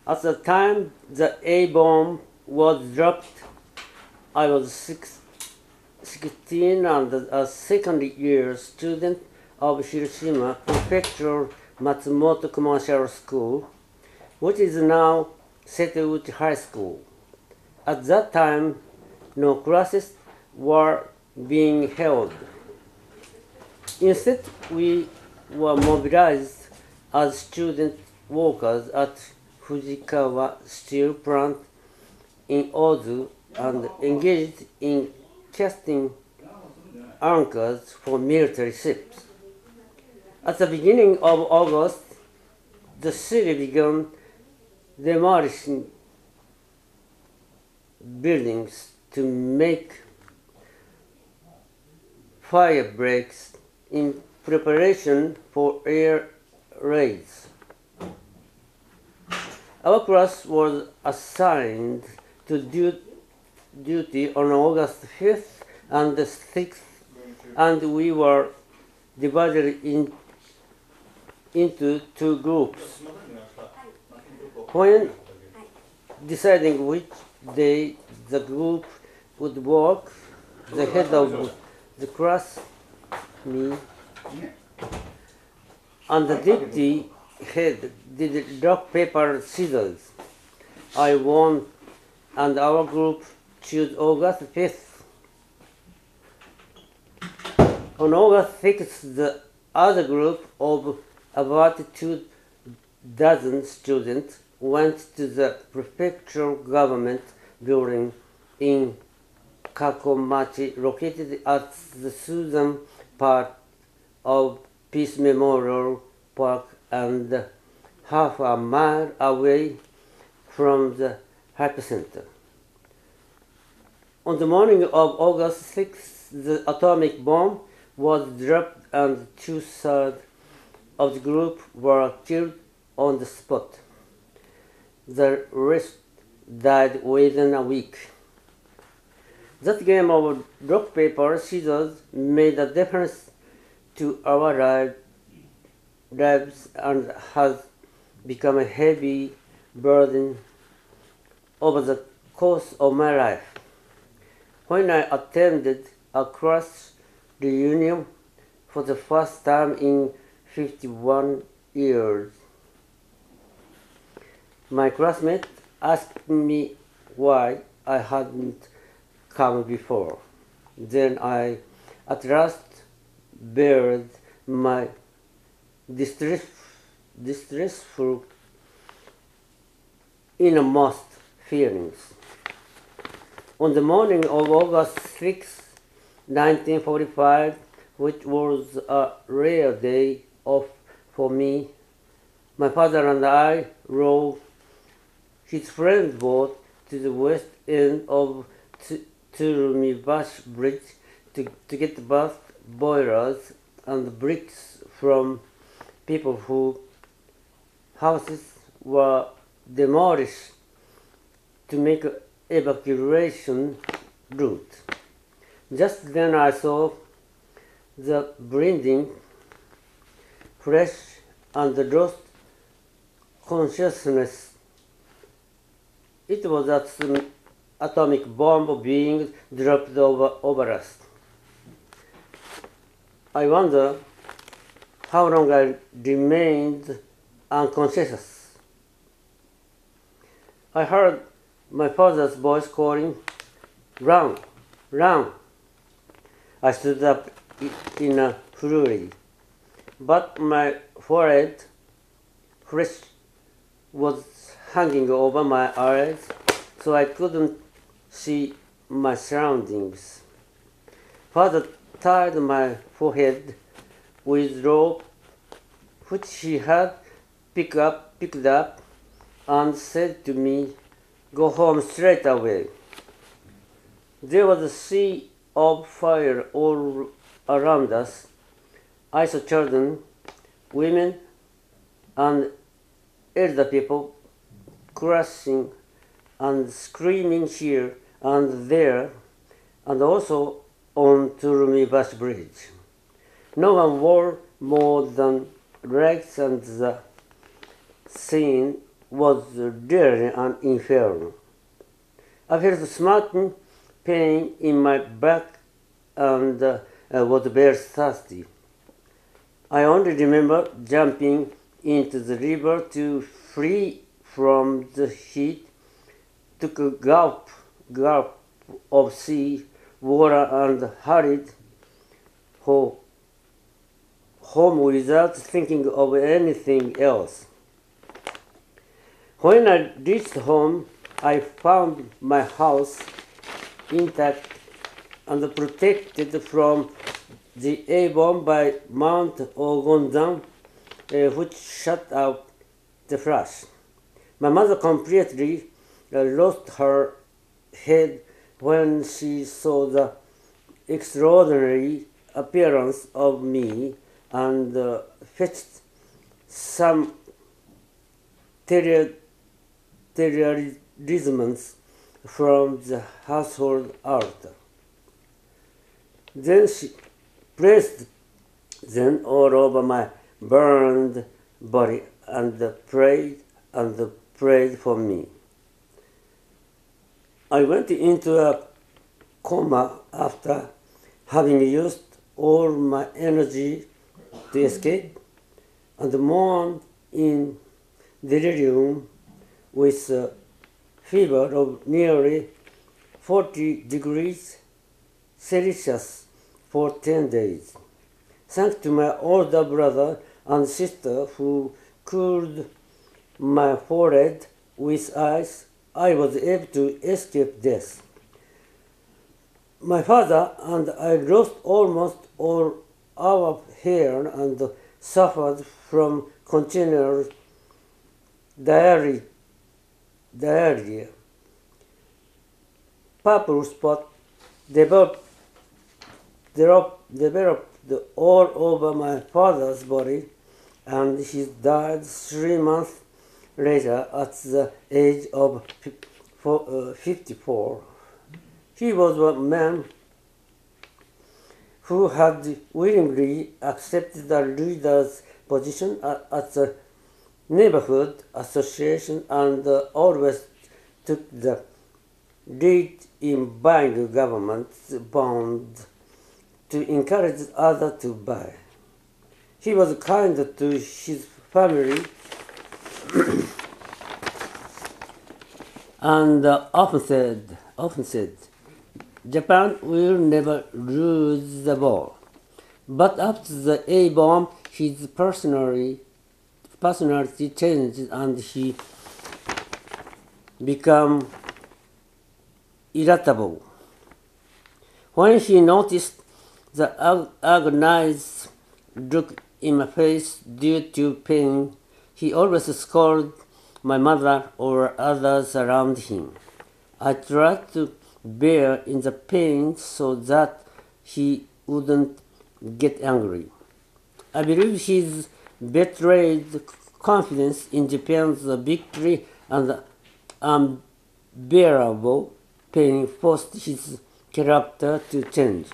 At the time the A-bomb was dropped, I was 16 and a second-year student of Hiroshima Prefectural Matsumoto Commercial School, which is now Seteuchi High School. At that time, no classes were being held. Instead, we were mobilized as student workers at Fujikawa Steel Plant in Ozu and engaged in casting anchors for military ships. At the beginning of August, the city began demolishing buildings to make fire breaks in preparation for air raids. Our class was assigned to duty on August 5th and 6th, and we were divided into two groups. When deciding which day the group would work, the head of the class, me, and the deputy head did rock, paper, scissors. I won, and our group chose August 5th. On August 6th, the other group of about 24 students went to the prefectural government building in Kakomachi, located at the southern part of Peace Memorial Park and half a mile away from the hypercenter. On the morning of August 6th, the atomic bomb was dropped and 2/3 of the group were killed on the spot. The rest died within a week. That game of rock, paper, scissors made a difference to our lives and has become a heavy burden over the course of my life. When I attended a class reunion for the first time in 51 years, my classmate asked me why I hadn't come before. Then I at last bared my distressful innermost feelings. On the morning of August 6, 1945, which was a rare day off for me, my father and I rowed his friend's boat to the west end of Tsurumibashi Bridge to get bath boilers and bricks from people whose houses were demolished to make an evacuation route. Just then I saw the blinding flesh and lost consciousness. It was an atomic bomb being dropped over us. I wonder how long I remained unconscious. I heard my father's voice calling, "Run, run!" I stood up in a fury, but my forehead flesh was hanging over my eyes, so I couldn't see my surroundings. Father tied my forehead with rope, which he had picked up, and said to me, "Go home straight away." There was a sea of fire all around us. I saw children, women, and elder people crashing and screaming here and there, and also on Tsurumibashi Bridge. No one wore more than rags, and the scene was really an inferno. I felt a smarting pain in my back and was very thirsty. I only remember jumping into the river to flee from the heat, took a gulp of sea water and hurried home without thinking of anything else. When I reached home, I found my house intact and protected from the A-bomb by Mount Ogondan, which shut out the flash. My mother completely lost her head when she saw the extraordinary appearance of me and fetched some talismans from the household altar. Then she placed them all over my burned body and prayed for me. I went into a coma after having used all my energy to escape and mourned in delirium with a fever of nearly 40 degrees Celsius for 10 days. Thanks to my older brother and sister who cooled my forehead with ice, I was able to escape death. My father and I lost almost all our hair and suffered from continual diarrhea. Purple spot developed all over my father's body, and he died 3 months later at the age of 54. He was a man who had willingly accepted the leader's position at the neighborhood association and always took the lead in buying government bonds to encourage others to buy. He was kind to his family and often said, Japan will never lose the war. But after the A-bomb, his personality changed and he became irritable. When he noticed the agonized look in my face due to pain, he always scolded my mother or others around him. I tried to bear in the pain so that he wouldn't get angry. I believe his betrayed confidence in Japan's victory and unbearable pain forced his character to change.